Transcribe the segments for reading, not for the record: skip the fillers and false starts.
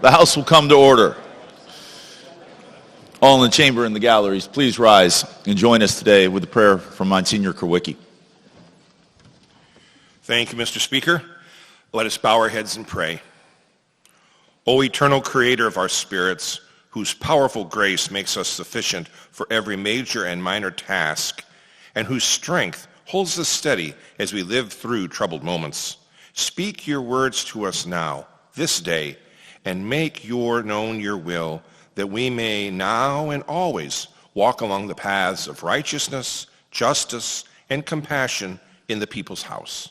The House will come to order. All in the chamber and the galleries, please rise and join us today with a prayer from Monsignor Krawicki. Thank you, Mr. Speaker. Let us bow our heads and pray. O eternal creator of our spirits, whose powerful grace makes us sufficient for every major and minor task, and whose strength holds us steady as we live through troubled moments, speak your words to us now, this day, and make known your will, that we may now and always walk along the paths of righteousness, justice, and compassion in the people's house.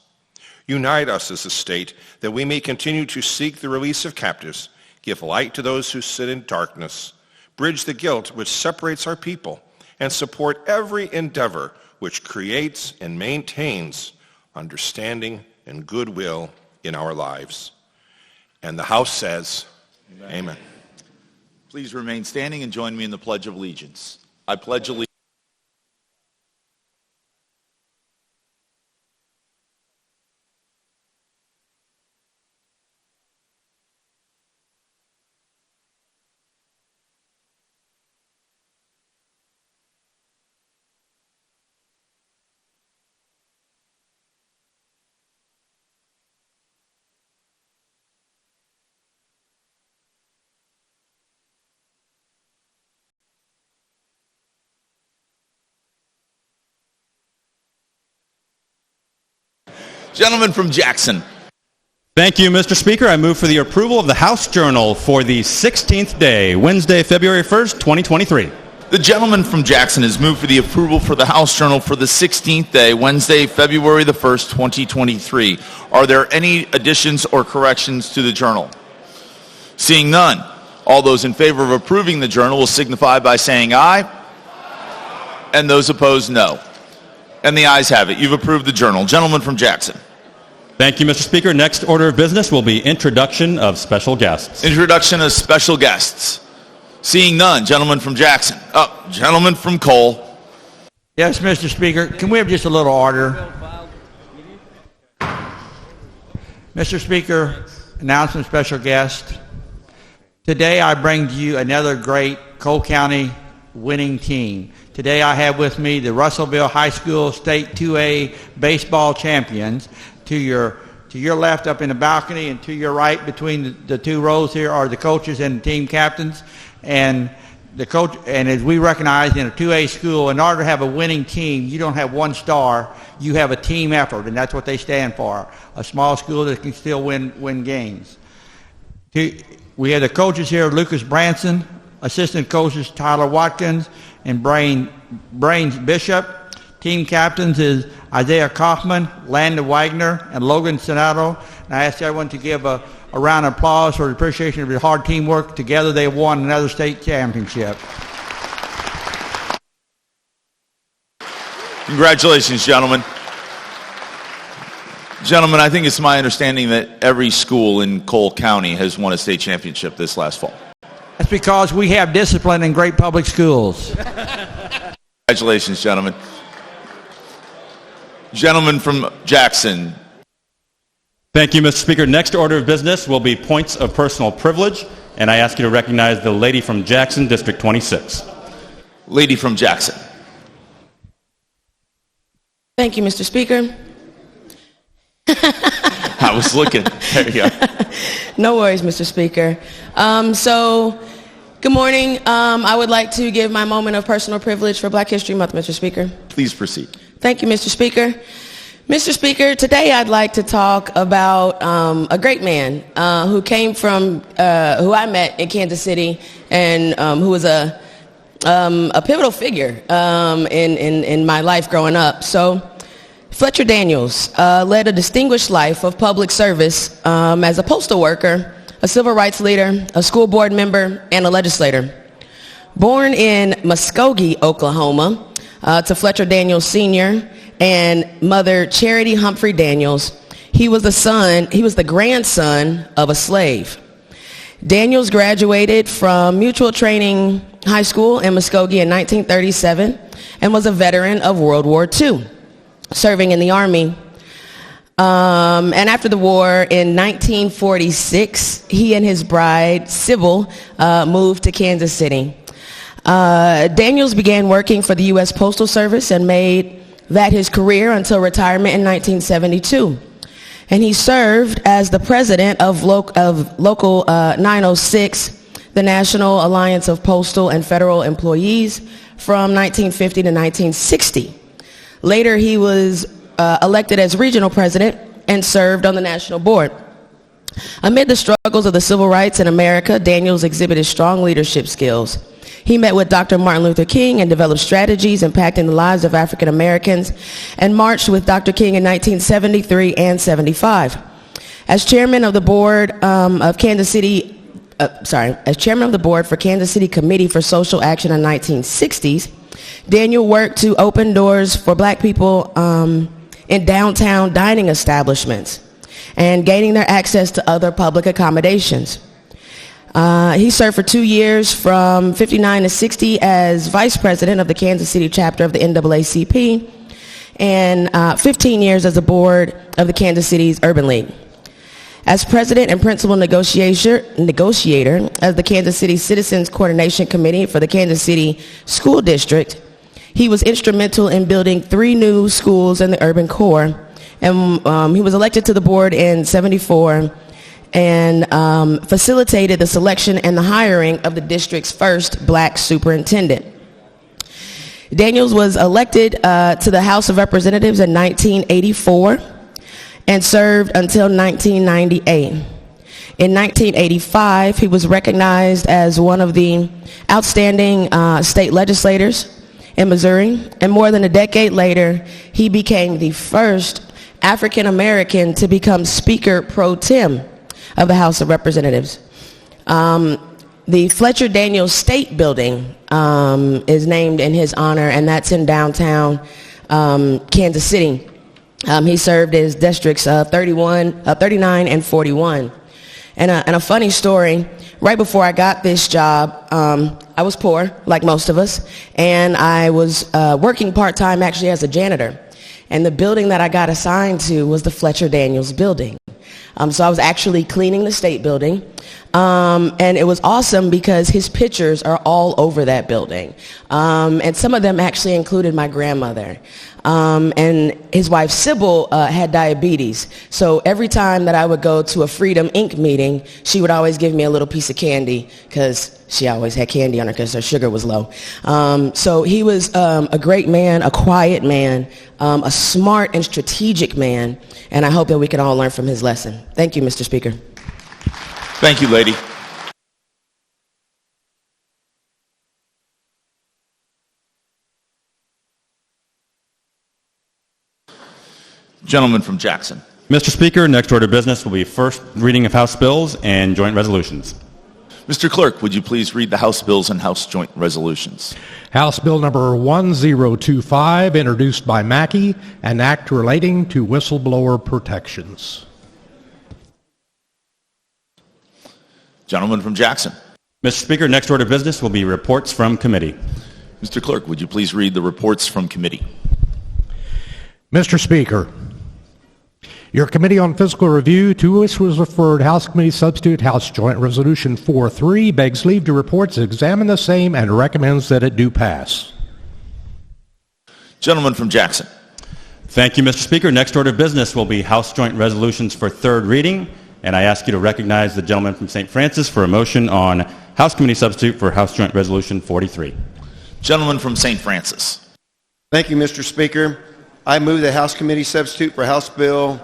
Unite us as a state, that we may continue to seek the release of captives, give light to those who sit in darkness, bridge the guilt which separates our people, and support every endeavor which creates and maintains understanding and goodwill in our lives. And the House says, Amen. Amen. Please remain standing and join me in the Pledge of Allegiance. I pledge allegiance. Gentleman from Jackson. Thank you, Mr. Speaker. I move for the approval of the House Journal for the 16th day, Wednesday, February 1st, 2023. The gentleman from Jackson has moved for the approval for the House Journal for the 16th day, Wednesday, February the 1st, 2023. Are there any additions or corrections to the journal? Seeing none, all those in favor of approving the journal will signify by saying aye, and those opposed, no. And the ayes have it. You've approved the journal. Gentleman from Jackson. Thank you, Mr. Speaker. Next order of business will be introduction of special guests. Introduction of special guests. Seeing none, gentleman from Jackson. Gentleman from Cole. Yes, Mr. Speaker. Can we have just a little order? Mr. Speaker, announcement special guest. Today I bring to you another great Cole County winning team. Today I have with me the Russellville High School State 2A baseball champions. To your left up in the balcony and to your right between the two rows here are the coaches and the team captains. And the coach, and as we recognize in a 2A school, in order to have a winning team, you don't have one star, you have a team effort, and that's what they stand for. A small school that can still win games. We have the coaches here, Lucas Branson, assistant coaches Tyler Watkins and Brains Bishop. Team captains is Isaiah Kaufman, Landon Wagner, and Logan Sonato. And I ask everyone to give a round of applause for the appreciation of their hard teamwork. Together they won another state championship. Congratulations, gentlemen. Gentlemen, I think it's my understanding that every school in Cole County has won a state championship this last fall. That's because we have discipline in great public schools. Congratulations, gentlemen. Gentleman from Jackson. Thank you, Mr. Speaker. Next order of business will be points of personal privilege, and I ask you to recognize the lady from Jackson, District 26. Lady from Jackson. Thank you, Mr. Speaker. I was looking. There you go. No worries, Mr. Speaker. Good morning. I would like to give my moment of personal privilege for Black History Month, Mr. Speaker. Please proceed. Thank you, Mr. Speaker. Mr. Speaker, today I'd like to talk about a great man who came from, who I met in Kansas City, and who was a pivotal figure in my life growing up. So, Fletcher Daniels led a distinguished life of public service as a postal worker, a civil rights leader, a school board member, and a legislator. Born in Muskogee, Oklahoma, to Fletcher Daniels Sr. and mother Charity Humphrey Daniels, he was the grandson of a slave. Daniels graduated from Mutual Training High School in Muskogee in 1937 and was a veteran of World War II, serving in the Army. And after the war in 1946, he and his bride, Sybil, moved to Kansas City. Daniels began working for the U.S. Postal Service and made that his career until retirement in 1972. And he served as the president of Local 906, the National Alliance of Postal and Federal Employees, from 1950 to 1960. Later, he was elected as regional president and served on the national board. Amid the struggles of the civil rights in America, Daniels exhibited strong leadership skills. He met with Dr. Martin Luther King and developed strategies impacting the lives of African Americans and marched with Dr. King in 1973 and 75. As chairman of the board of Kansas City, as chairman of the board for Kansas City Committee for Social Action in the 1960s, Daniel worked to open doors for black people in downtown dining establishments and gaining their access to other public accommodations. He served for 2 years from 59 to 60 as vice president of the Kansas City chapter of the NAACP and 15 years as a board of the Kansas City's Urban League. As president and principal negotiator of the Kansas City Citizens Coordination Committee for the Kansas City School District, he was instrumental in building 3 new schools in the urban core. And he was elected to the board in 74 and facilitated the selection and the hiring of the district's first black superintendent. Daniels was elected to the House of Representatives in 1984 and served until 1998. In 1985, he was recognized as one of the outstanding state legislators in Missouri, and more than a decade later, he became the first African American to become Speaker pro tem of the House of Representatives. The Fletcher Daniels State Building is named in his honor, and that's in downtown Kansas City. He served as districts 39 and 41. And a funny story, right before I got this job, I was poor, like most of us, and I was working part-time actually as a janitor. And the building that I got assigned to was the Fletcher Daniels Building. So I was actually cleaning the state building, and it was awesome because his pictures are all over that building. And some of them actually included my grandmother. And his wife Sybil had diabetes. So every time that I would go to a Freedom Inc. meeting, she would always give me a little piece of candy because she always had candy on her because her sugar was low. So he was a great man, a quiet man, a smart and strategic man, and I hope that we can all learn from his lesson. Thank you, Mr. Speaker. Thank you, lady. Gentleman from Jackson. Mr. Speaker, next order of business will be first reading of House bills and joint resolutions. Mr. Clerk, would you please read the House bills and House joint resolutions? House Bill number 1025, introduced by Mackey, an act relating to whistleblower protections. Gentleman from Jackson. Mr. Speaker, next order of business will be reports from committee. Mr. Clerk, would you please read the reports from committee? Mr. Speaker, your Committee on Fiscal Review, to which was referred House Committee Substitute House Joint Resolution 4-3, begs leave to report to examine the same and recommends that it do pass. Gentleman from Jackson. Thank you, Mr. Speaker. Next order of business will be House joint resolutions for third reading, and I ask you to recognize the gentleman from St. Francis for a motion on House Committee Substitute for House Joint Resolution 43. Gentleman from St. Francis. Thank you, Mr. Speaker. I move the House Committee Substitute for House Bill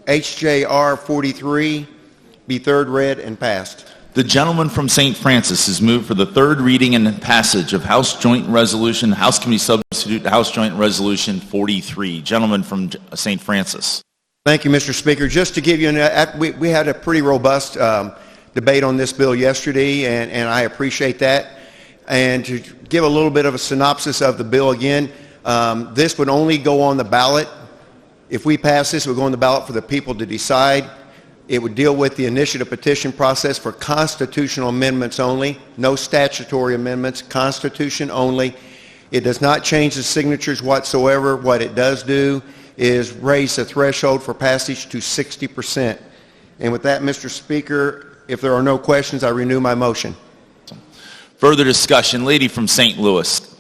HJR 43 be third read and passed. The gentleman from St. Francis has moved for the third reading and passage of House Joint Resolution, House Committee Substitute House Joint Resolution 43. Gentleman from St. Francis. Thank you, Mr. Speaker. Just to give you, we had a pretty robust debate on this bill yesterday, and I appreciate that. And to give a little bit of a synopsis of the bill again, this would only go on the ballot. If we pass this, it would go on the ballot for the people to decide. It would deal with the initiative petition process for constitutional amendments only, no statutory amendments, Constitution only. It does not change the signatures whatsoever. What it does do is raise the threshold for passage to 60%. And with that, Mr. Speaker, if there are no questions, I renew my motion. Further discussion. Lady from St. Louis.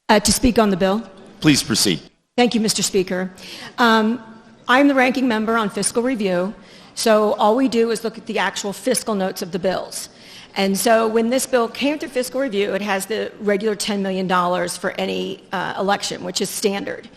To speak on the bill. Please proceed. Thank you, Mr. Speaker. I'm the ranking member on fiscal review, so all we do is look at the actual fiscal notes of the bills. And so when this bill came through fiscal review, it has the regular $10 million for any election, which is standard.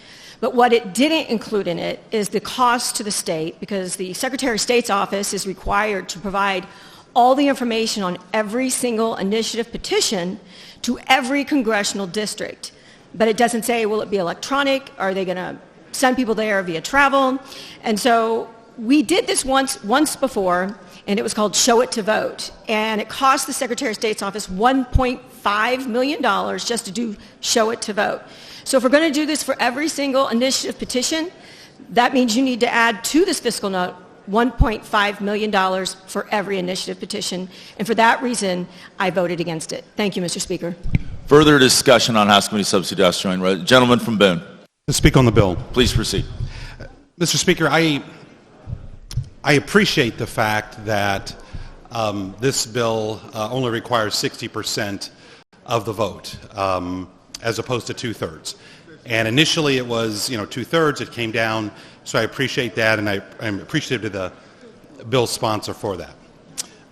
But what it didn't include in it is the cost to the state, because the Secretary of State's office is required to provide all the information on every single initiative petition to every congressional district. But it doesn't say, will it be electronic? Are they going to send people there via travel? And so we did this once before, and it was called Show It to Vote. And it cost the Secretary of State's office $1.5 million just to do Show It to Vote. So if we're going to do this for every single initiative petition, that means you need to add to this fiscal note $1.5 million for every initiative petition. And for that reason, I voted against it. Thank you, Mr. Speaker. Further discussion on House Committee Substitute House Joint Resolution. Gentleman from Boone. To speak on the bill. Please proceed. Mr. Speaker, I appreciate the fact that this bill only requires 60% of the vote, as opposed to two-thirds. And initially it was, two-thirds. It came down. So I appreciate that, and I'm appreciative to the bill sponsor for that.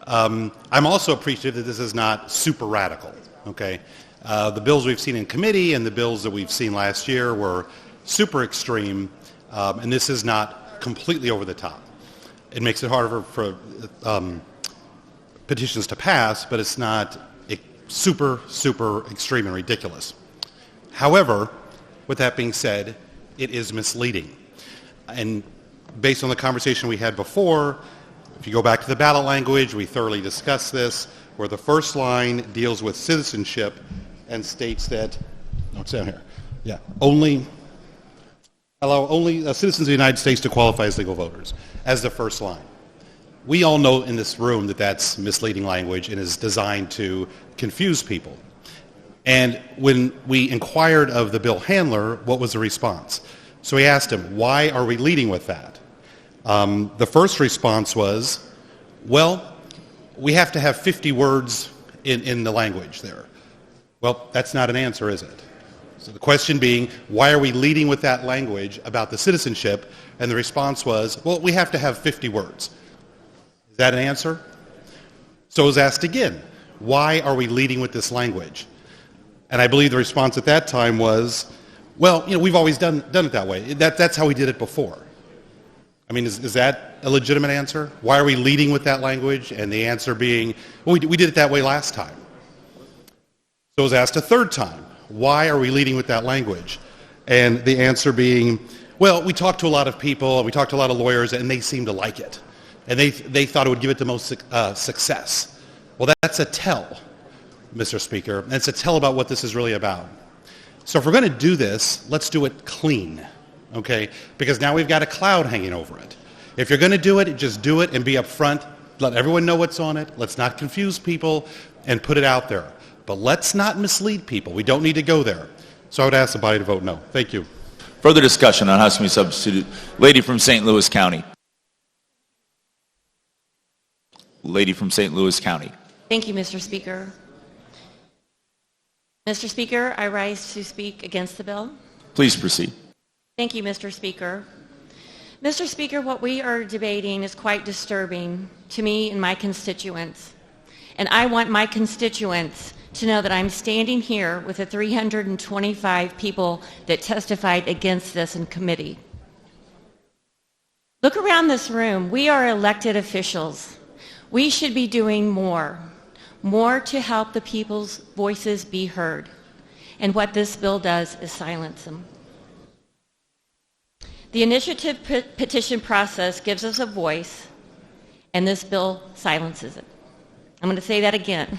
I'm also appreciative that this is not super radical. Okay, the bills we've seen in committee and the bills that we've seen last year were super extreme, and this is not completely over the top. It makes it harder for petitions to pass, but it's not super extreme and ridiculous. However, with that being said, it is misleading. And based on the conversation we had before, if you go back to the ballot language, we thoroughly discussed this, where the first line deals with citizenship and states that, it's down here, allow only citizens of the United States to qualify as legal voters, as the first line. We all know in this room that that's misleading language and is designed to confuse people. And when we inquired of the bill handler, what was the response? So we asked him, why are we leading with that? The first response was, well, we have to have 50 words in the language there. Well, that's not an answer, is it? So the question being, why are we leading with that language about the citizenship? And the response was, well, we have to have 50 words. Is that an answer? So it was asked again, why are we leading with this language? And I believe the response at that time was, well, we've always done it that way. That's how we did it before. I mean, is that a legitimate answer? Why are we leading with that language? And the answer being, well, we did it that way last time. So it was asked a third time, why are we leading with that language? And the answer being, well, we talked to a lot of people, we talked to a lot of lawyers, and they seemed to like it. And they thought it would give it the most success. Well, that's a tell, Mr. Speaker. And it's a tell about what this is really about. So if we're going to do this, let's do it clean, okay? Because now we've got a cloud hanging over it. If you're going to do it, just do it and be upfront. Let everyone know what's on it. Let's not confuse people and put it out there. But let's not mislead people. We don't need to go there. So I would ask the body to vote no. Thank you. Further discussion on House Committee Substitute. Lady from St. Louis County. Lady from St. Louis County. Thank you, Mr. Speaker. Mr. Speaker, I rise to speak against the bill. Please proceed. Thank you, Mr. Speaker. Mr. Speaker, what we are debating is quite disturbing to me and my constituents. And I want my constituents to know that I'm standing here with the 325 people that testified against this in committee. Look around this room. We are elected officials. We should be doing more to help the people's voices be heard. And what this bill does is silence them. The initiative petition process gives us a voice, and this bill silences it. I'm going to say that again.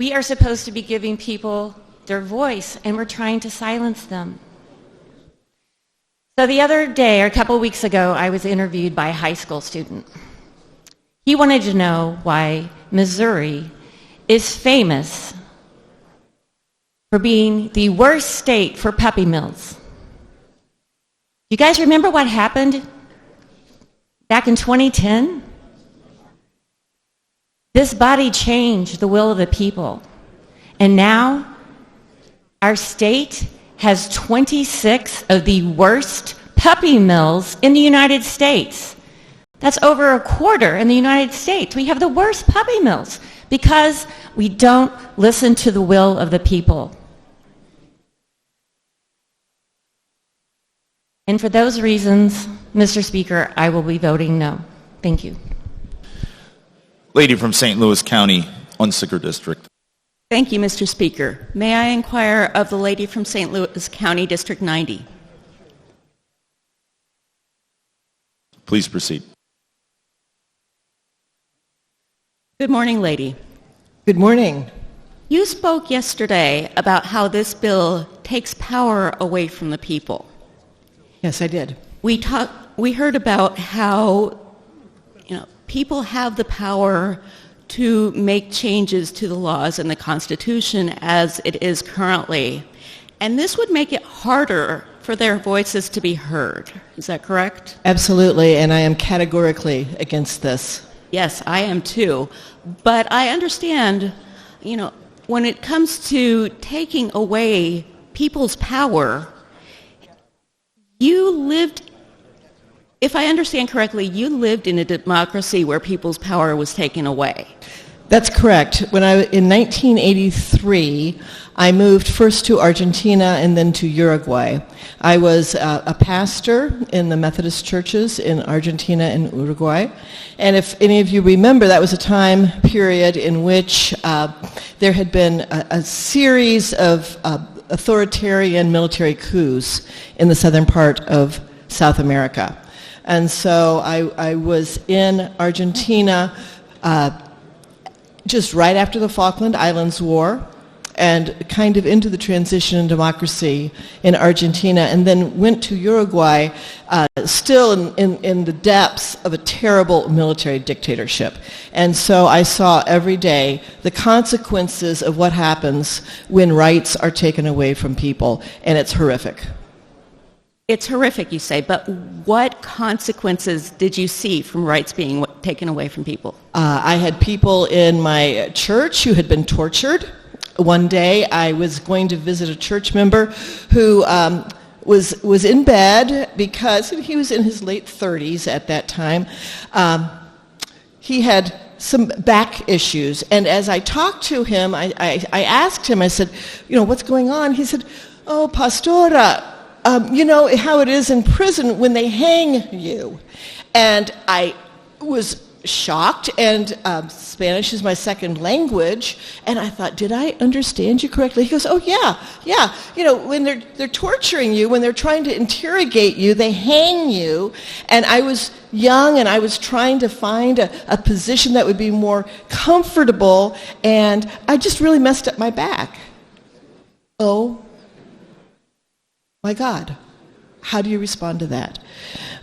We are supposed to be giving people their voice, and we're trying to silence them. So the other day, or a couple weeks ago, I was interviewed by a high school student. He wanted to know why Missouri is famous for being the worst state for puppy mills. You guys remember what happened back in 2010? This body changed the will of the people. And now our state has 26 of the worst puppy mills in the United States. That's over a quarter in the United States. We have the worst puppy mills because we don't listen to the will of the people. And for those reasons, Mr. Speaker, I will be voting no. Thank you. Lady from St. Louis County, Unsicker District. Thank you, Mr. Speaker. May I inquire of the lady from St. Louis County, District 90? Please proceed. Good morning, lady. Good morning. You spoke yesterday about how this bill takes power away from the people. Yes, I did. We heard about how people have the power to make changes to the laws and the Constitution as it is currently. And this would make it harder for their voices to be heard. Is that correct? Absolutely, and I am categorically against this. Yes, I am too. But I understand, when it comes to taking away people's power, if I understand correctly, you lived in a democracy where people's power was taken away. That's correct. In 1983, I moved first to Argentina and then to Uruguay. I was a pastor in the Methodist churches in Argentina and Uruguay. And if any of you remember, that was a time period in which there had been a series of authoritarian military coups in the southern part of South America. And so I was in Argentina just right after the Falkland Islands War and kind of into the transition in democracy in Argentina, and then went to Uruguay still in the depths of a terrible military dictatorship. And so I saw every day the consequences of what happens when rights are taken away from people, and it's horrific. It's horrific, you say, but what consequences did you see from rights being taken away from people? I had people in my church who had been tortured. One day I was going to visit a church member who was in bed because he was in his late 30s at that time. He had some back issues, and as I talked to him, I asked him, I said, what's going on? He said, oh, Pastora, you know how it is in prison when they hang you. And I was shocked, and Spanish is my second language, and I thought, did I understand you correctly? He goes, oh yeah. When they're torturing you, when they're trying to interrogate you, they hang you. And I was young, and I was trying to find a position that would be more comfortable, and I just really messed up my back. Oh my God, how do you respond to that?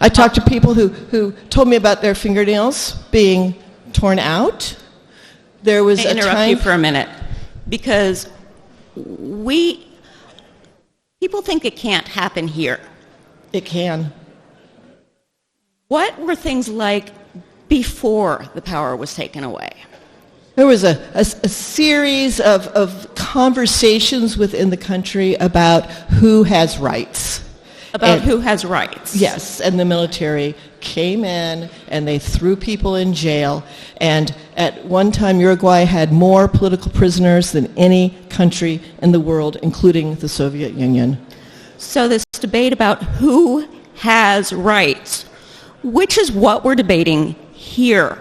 I talked to people who told me about their fingernails being torn out. There was I interrupt you for a minute, because people think it can't happen here. It can. What were things like before the power was taken away? There was a series of conversations within the country about who has rights. Who has rights? Yes, and the military came in and they threw people in jail. And at one time, Uruguay had more political prisoners than any country in the world, including the Soviet Union. So this debate about who has rights, which is what we're debating here.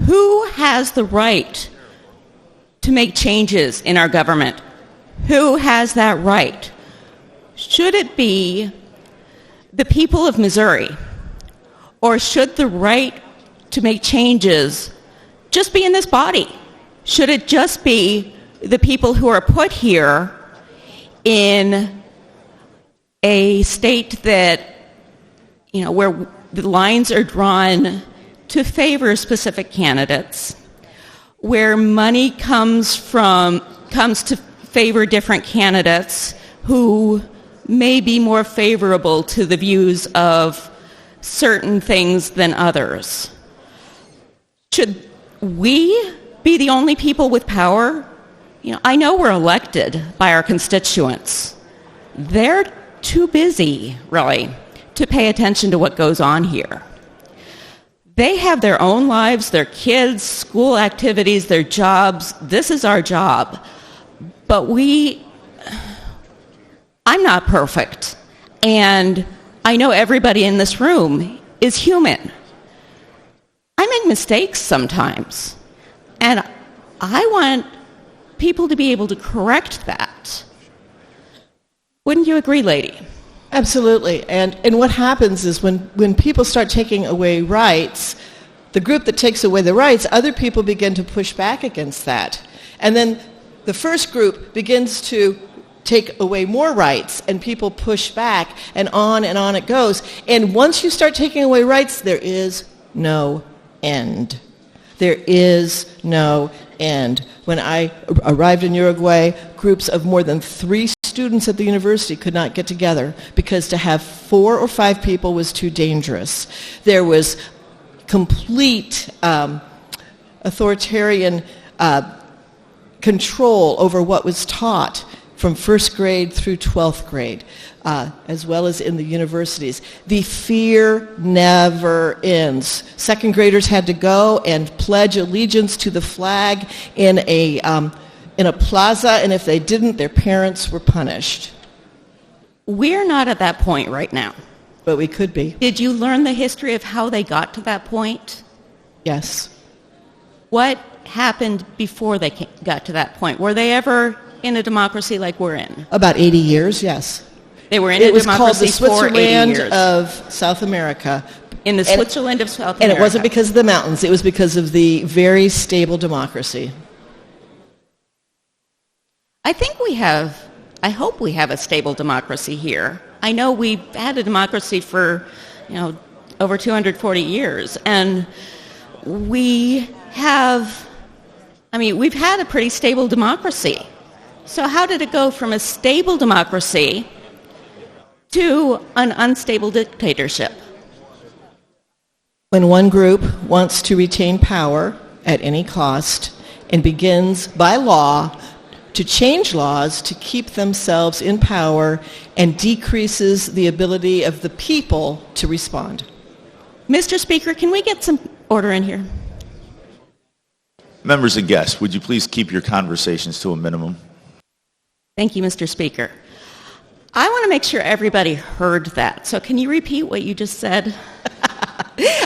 Who has the right to make changes in our government? Who has that right? Should it be the people of Missouri? Or should the right to make changes just be in this body? Should it just be the people who are put here in a state that, where the lines are drawn to favor specific candidates, where money comes to favor different candidates who may be more favorable to the views of certain things than others. Should we be the only people with power? I know we're elected by our constituents. They're too busy, really, to pay attention to what goes on here. They have their own lives, their kids, school activities, their jobs. This is our job. But I'm not perfect. And I know everybody in this room is human. I make mistakes sometimes. And I want people to be able to correct that. Wouldn't you agree, lady? Absolutely. And what happens is when people start taking away rights, the group that takes away the rights, other people begin to push back against that. And then the first group begins to take away more rights, and people push back, and on it goes. And once you start taking away rights, there is no end. There is no end. When I arrived in Uruguay, groups of more than 3 students at the university could not get together because to have 4 or 5 people was too dangerous. There was complete authoritarian control over what was taught from first grade through 12th grade, as well as in the universities. The fear never ends. Second graders had to go and pledge allegiance to the flag in a plaza, and if they didn't, their parents were punished. We're not at that point right now. But we could be. Did you learn the history of how they got to that point? Yes. What happened before they got to that point? Were they ever in a democracy like we're in? About 80 years, yes. They were in it a was democracy called the for 80 Switzerland years. of South America. In the Switzerland of South America. And it wasn't because of the mountains. It was because of the very stable democracy. I hope we have a stable democracy here. I know we've had a democracy for, over 240 years. And we've had a pretty stable democracy. So how did it go from a stable democracy to an unstable dictatorship? When one group wants to retain power at any cost and begins by law to change laws to keep themselves in power and decreases the ability of the people to respond. Mr. Speaker, can we get some order in here? Members and guests, would you please keep your conversations to a minimum? Thank you, Mr. Speaker. I want to make sure everybody heard that. So can you repeat what you just said?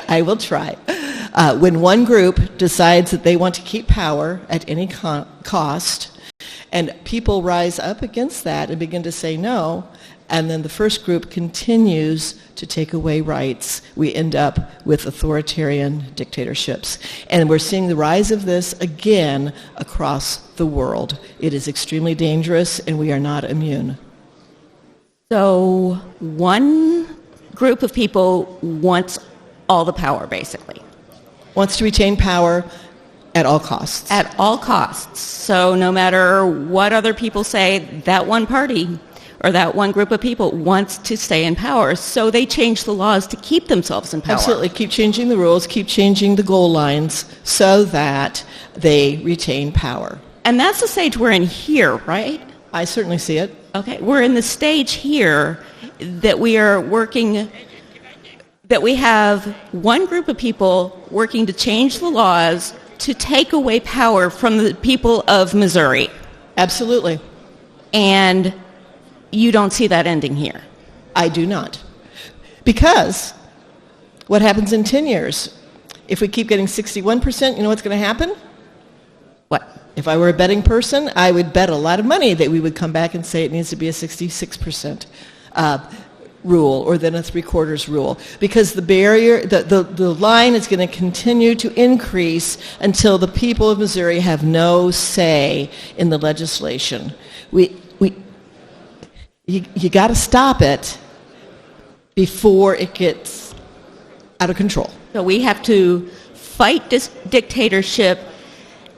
I will try. When one group decides that they want to keep power at any cost, and people rise up against that and begin to say no, and then the first group continues to take away rights, we end up with authoritarian dictatorships. And we're seeing the rise of this again across the world. It is extremely dangerous, and we are not immune. So one group of people wants all the power, basically. Wants to retain power at all costs. At all costs. So no matter what other people say, that one party or that one group of people wants to stay in power. So they change the laws to keep themselves in power. Absolutely. Keep changing the rules, keep changing the goal lines so that they retain power. And that's the stage we're in here, right? I certainly see it. Okay. We're in the stage here that we are working, that we have one group of people working to change the laws to take away power from the people of Missouri. Absolutely. And you don't see that ending here. I do not. Because what happens in 10 years? If we keep getting 61%, you know what's going to happen? What? If I were a betting person, I would bet a lot of money that we would come back and say it needs to be a 66% rule, or then a 3/4 rule, because the barrier, the line is going to continue to increase until the people of Missouri have no say in the legislation. You got to stop it before it gets out of control. So we have to fight this dictatorship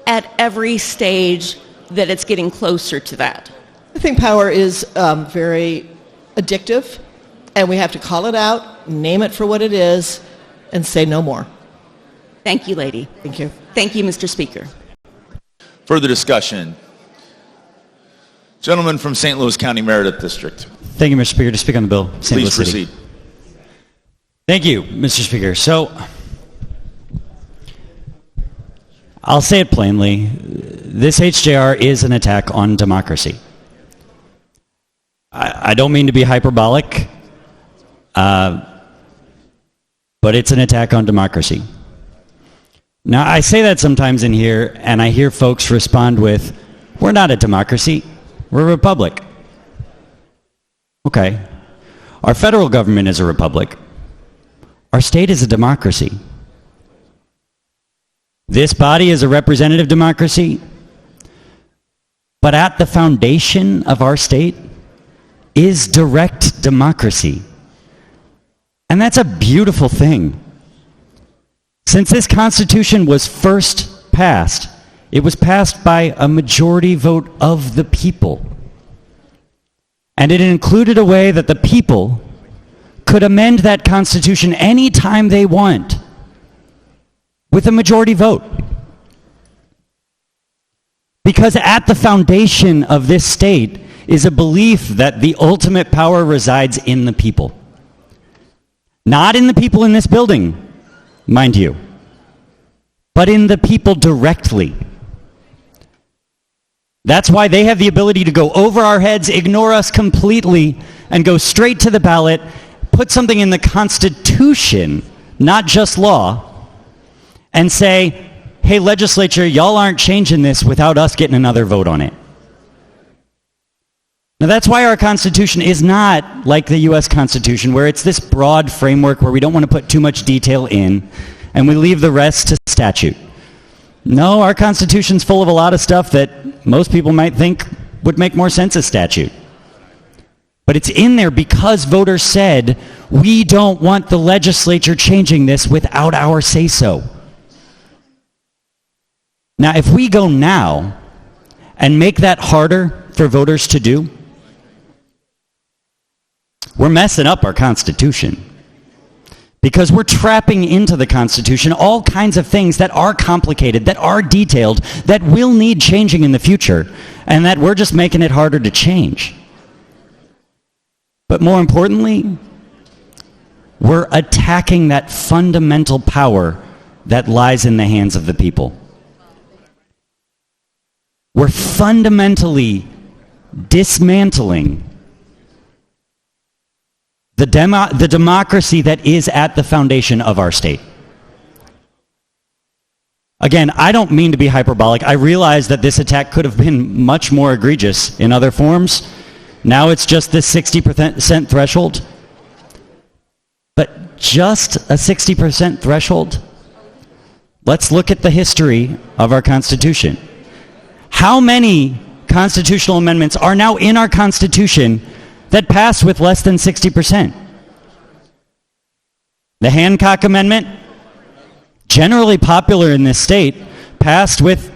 at every stage that it's getting closer to that? I think power is very addictive, and we have to call it out, name it for what it is, and say no more. Thank you, lady. Thank you. Thank you, Mr. Speaker. Further discussion. Gentleman from St. Louis County Meredith District. Thank you, Mr. Speaker. To speak on the bill, St. Please Louis City. proceed. Thank you, Mr. Speaker. So, I'll say it plainly. This HJR is an attack on democracy. I don't mean to be hyperbolic, but it's an attack on democracy. Now, I say that sometimes in here, and I hear folks respond with, we're not a democracy, we're a republic. Okay. Our federal government is a republic. Our state is a democracy. This body is a representative democracy, but at the foundation of our state is direct democracy. And that's a beautiful thing. Since this Constitution was first passed, it was passed by a majority vote of the people. And it included a way that the people could amend that Constitution anytime they want with a majority vote. Because at the foundation of this state is a belief that the ultimate power resides in the people. Not in the people in this building, mind you, but in the people directly. That's why they have the ability to go over our heads, ignore us completely, and go straight to the ballot, put something in the Constitution, not just law, and say, hey, legislature, y'all aren't changing this without us getting another vote on it. Now, that's why our Constitution is not like the U.S. Constitution, where it's this broad framework where we don't want to put too much detail in, and we leave the rest to statute. No, our Constitution's full of a lot of stuff that most people might think would make more sense as statute. But it's in there because voters said, we don't want the legislature changing this without our say-so. Now, if we go now and make that harder for voters to do, we're messing up our Constitution. Because we're trapping into the Constitution all kinds of things that are complicated, that are detailed, that will need changing in the future, and that we're just making it harder to change. But more importantly, we're attacking that fundamental power that lies in the hands of the people. We're fundamentally dismantling the democracy that is at the foundation of our state. Again, I don't mean to be hyperbolic. I realize that this attack could have been much more egregious in other forms. Now it's just this 60% threshold. But just a 60% threshold? Let's look at the history of our Constitution. How many constitutional amendments are now in our Constitution that passed with less than 60%? The Hancock Amendment, generally popular in this state, passed with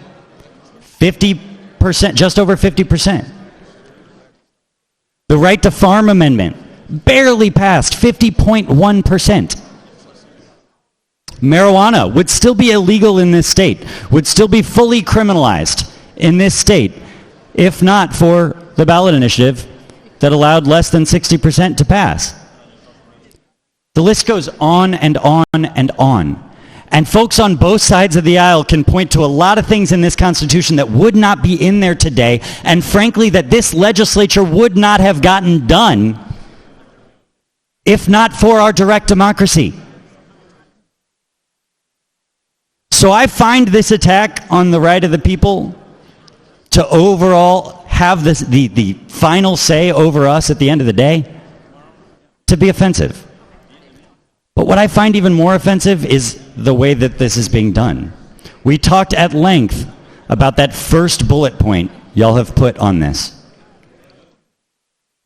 50%, just over 50%. The Right to Farm Amendment barely passed, 50.1%. Marijuana would still be illegal in this state, would still be fully criminalized in this state, if not for the ballot initiative that allowed less than 60% to pass. The list goes on and on and on. And folks on both sides of the aisle can point to a lot of things in this Constitution that would not be in there today, and frankly, that this legislature would not have gotten done if not for our direct democracy. So I find this attack on the right of the people to overall have the final say over us at the end of the day to be offensive. But what I find even more offensive is the way that this is being done. We talked at length about that first bullet point y'all have put on this.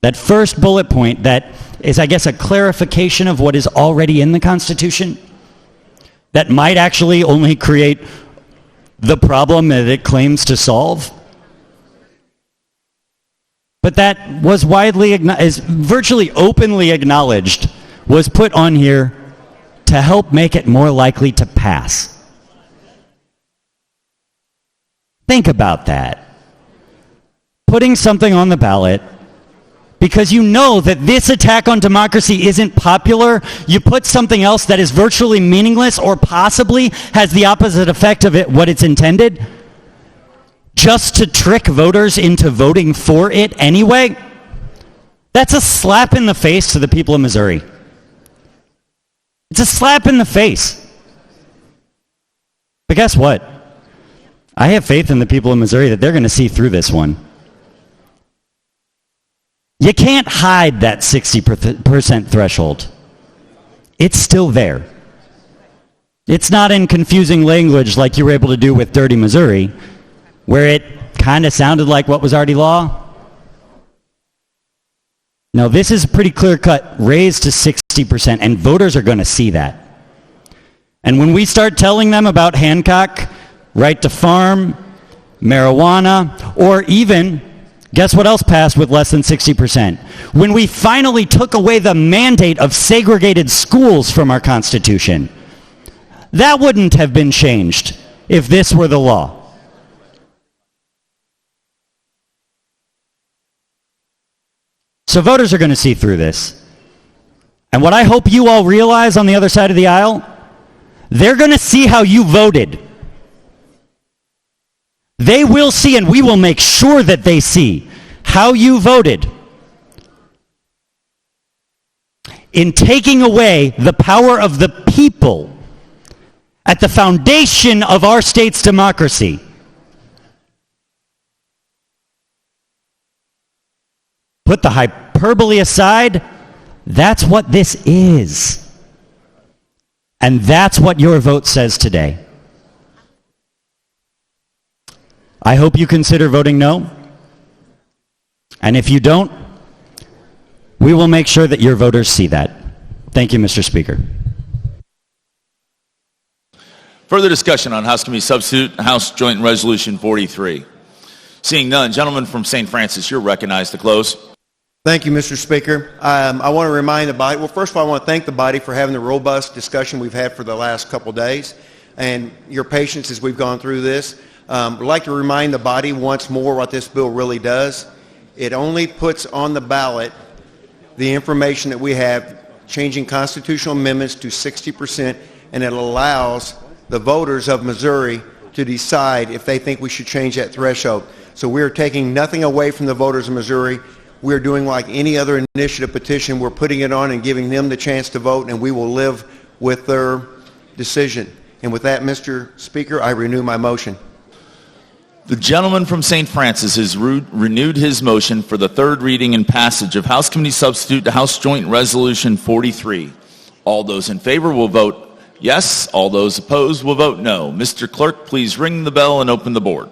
That first bullet point that is, I guess, a clarification of what is already in the Constitution that might actually only create the problem that it claims to solve. but that was is virtually openly acknowledged, was put on here to help make it more likely to pass. Think about that. Putting something on the ballot because you know that this attack on democracy isn't popular, you put something else that is virtually meaningless or possibly has the opposite effect of what it's intended, just to trick voters into voting for it anyway. That's a slap in the face to the people of Missouri. It's a slap in the face. But guess what? I have faith in the people of Missouri that they're going to see through this one. You can't hide that 60% threshold. It's still there. It's not in confusing language like you were able to do with Dirty Missouri, where it kind of sounded like what was already law. No, this is pretty clear-cut, raised to 60%, and voters are going to see that. And when we start telling them about Hancock, right to farm, marijuana, or even, guess what else passed with less than 60%? When we finally took away the mandate of segregated schools from our Constitution. That wouldn't have been changed if this were the law. So voters are going to see through this. And what I hope you all realize on the other side of the aisle, they're going to see how you voted. They will see, and we will make sure that they see how you voted in taking away the power of the people at the foundation of our state's democracy. Put the hyperbole aside, that's what this is. And that's what your vote says today. I hope you consider voting no. And if you don't, we will make sure that your voters see that. Thank you, Mr. Speaker. Further discussion on House Committee Substitute, House Joint Resolution 43. Seeing none, gentleman from St. Francis, you're recognized to close. Thank you, Mr. Speaker. I want to remind the body, well, first of all, I want to thank the body for having the robust discussion we've had for the last couple days and your patience as we've gone through this. I'd like to remind the body once more what this bill really does. It only puts on the ballot the information that we have, changing constitutional amendments to 60%, and it allows the voters of Missouri to decide if they think we should change that threshold. So we're taking nothing away from the voters of Missouri. We're doing like any other initiative petition. We're putting it on and giving them the chance to vote, and we will live with their decision. And with that, Mr. Speaker, I renew my motion. The gentleman from St. Francis has renewed his motion for the third reading and passage of House Committee Substitute to House Joint Resolution 43. All those in favor will vote yes. All those opposed will vote no. Mr. Clerk, please ring the bell and open the board.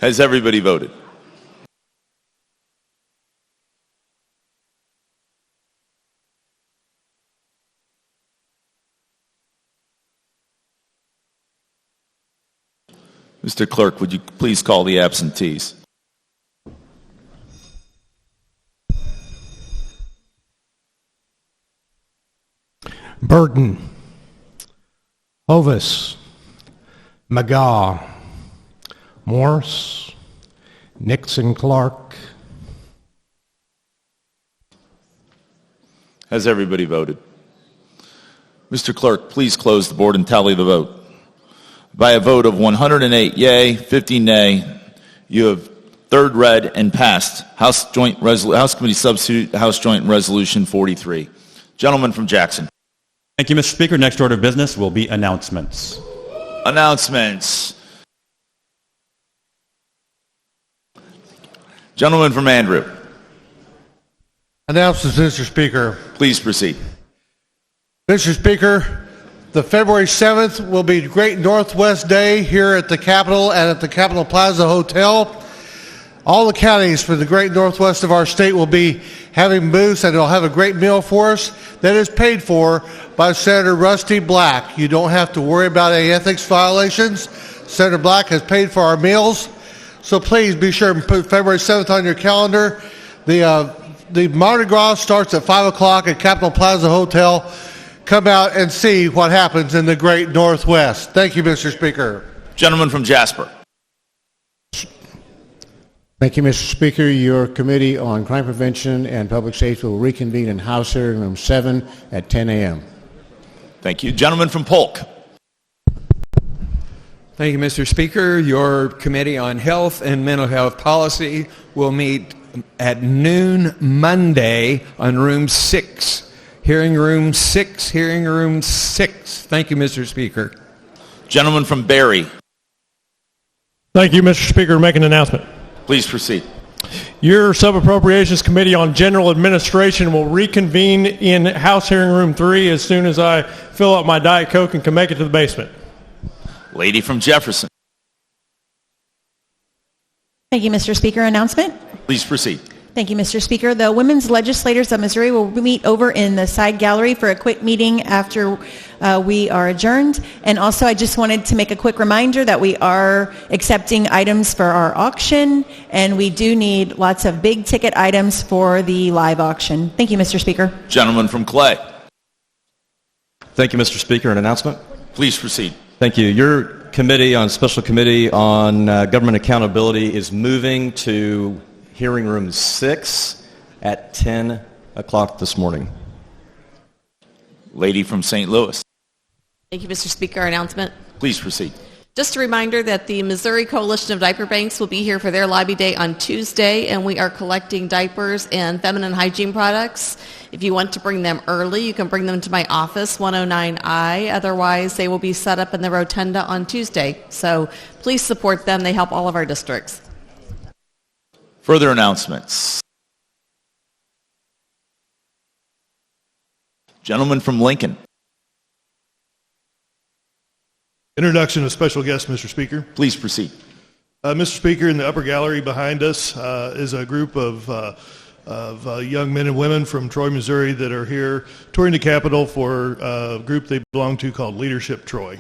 Has everybody voted? Mr. Clerk, would you please call the absentees? Burton, Hovis, McGaw, Morse, Nixon Clark. Has everybody voted? Mr. Clerk, please close the board and tally the vote. By a vote of 108 yea, 50 nay, you have third read and passed House Committee Substitute House Joint Resolution 43. Gentleman from Jackson. Thank you, Mr. Speaker. Next order of business will be announcements. Announcements. Gentleman from Andrew. Announcements, Mr. Speaker. Please proceed. Mr. Speaker, the February 7th will be Great Northwest Day here at the Capitol and at the Capitol Plaza Hotel. All the counties for the Great Northwest of our state will be having booths, and they'll have a great meal for us that is paid for by Senator Rusty Black. You don't have to worry about any ethics violations. Senator Black has paid for our meals. So please be sure and put February 7th on your calendar. The Mardi Gras starts at 5 o'clock at Capitol Plaza Hotel. Come out and see what happens in the Great Northwest. Thank you, Mr. Speaker. Gentleman from Jasper. Thank you, Mr. Speaker. Your Committee on Crime Prevention and Public Safety will reconvene in House Hearing Room 7 at 10 a.m. Thank you. Gentleman from Polk. Thank you, Mr. Speaker. Your Committee on Health and Mental Health Policy will meet at noon Monday on Room 6. Hearing Room 6, Hearing Room 6. Thank you, Mr. Speaker. Gentleman from Barry. Thank you, Mr. Speaker. Make an announcement. Please proceed. Your Sub-Appropriations Committee on General Administration will reconvene in House Hearing Room 3 as soon as I fill up my Diet Coke and can make it to the basement. Lady from Jefferson. Thank you, Mr. Speaker. Announcement. Please proceed. Thank you, Mr. Speaker. The women's legislators of Missouri will meet over in the side gallery for a quick meeting after we are adjourned. And also, I just wanted to make a quick reminder that we are accepting items for our auction, and we do need lots of big ticket items for the live auction. Thank you, Mr. Speaker. Gentleman from Clay. Thank you, Mr. Speaker. An announcement? Please proceed. Thank you. Your committee on Special Committee on Government Accountability is moving to Hearing Room 6 at 10 o'clock this morning. Lady from St. Louis. Thank you, Mr. Speaker. Announcement. Please proceed. Just a reminder that the Missouri Coalition of Diaper Banks will be here for their lobby day on Tuesday, and we are collecting diapers and feminine hygiene products. If you want to bring them early, you can bring them to my office, 109I. Otherwise, they will be set up in the rotunda on Tuesday. So please support them. They help all of our districts. Further announcements. Gentleman from Lincoln. Introduction of special guest, Mr. Speaker. Please proceed. Mr. Speaker, in the upper gallery behind us is a group of young men and women from Troy, Missouri that are here touring the Capitol for a group they belong to called Leadership Troy.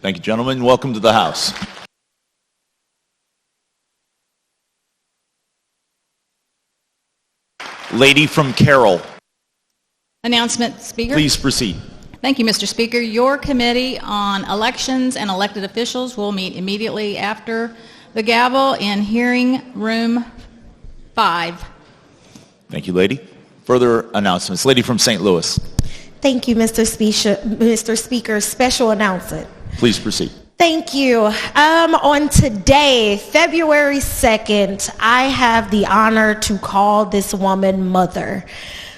Thank you, gentlemen. Welcome to the House. Lady from Carroll. Announcement, Speaker. Please proceed. Thank you, Mr. Speaker. Your Committee on Elections and Elected Officials will meet immediately after the gavel in Hearing Room 5. Thank you, Lady. Further announcements. Lady from St. Louis. Thank you, Mr. Speaker. Special announcement. Please proceed. Thank you. On today, February 2nd, I have the honor to call this woman mother.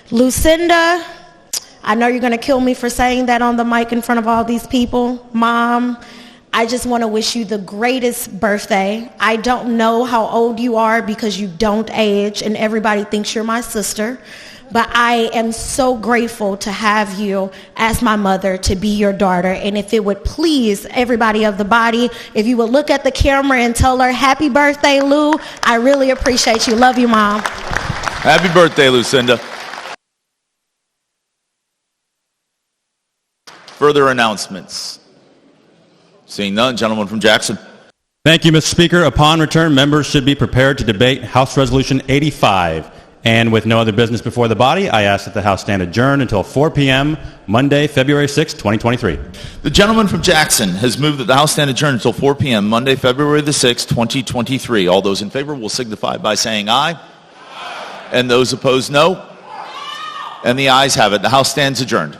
Lucinda, I know you're going to kill me for saying that on the mic in front of all these people. Mom, I just want to wish you the greatest birthday. I don't know how old you are because you don't age and everybody thinks you're my sister. but I am so grateful to have you as my mother, to be your daughter. And if it would please everybody of the body, if you would look at the camera and tell her, happy birthday, Lou. I really appreciate you. Love you, Mom. Happy birthday, Lucinda. Further announcements? Seeing none, gentleman from Jackson. Thank you, Mr. Speaker. Upon return, members should be prepared to debate House Resolution 85. And with no other business before the body, I ask that the House stand adjourned until 4 p.m. Monday, February 6, 2023. The gentleman from Jackson has moved that the House stand adjourned until 4 p.m. Monday, February the 6th, 2023. All those in favor will signify by saying aye. And those opposed, no. And the ayes have it. The House stands adjourned.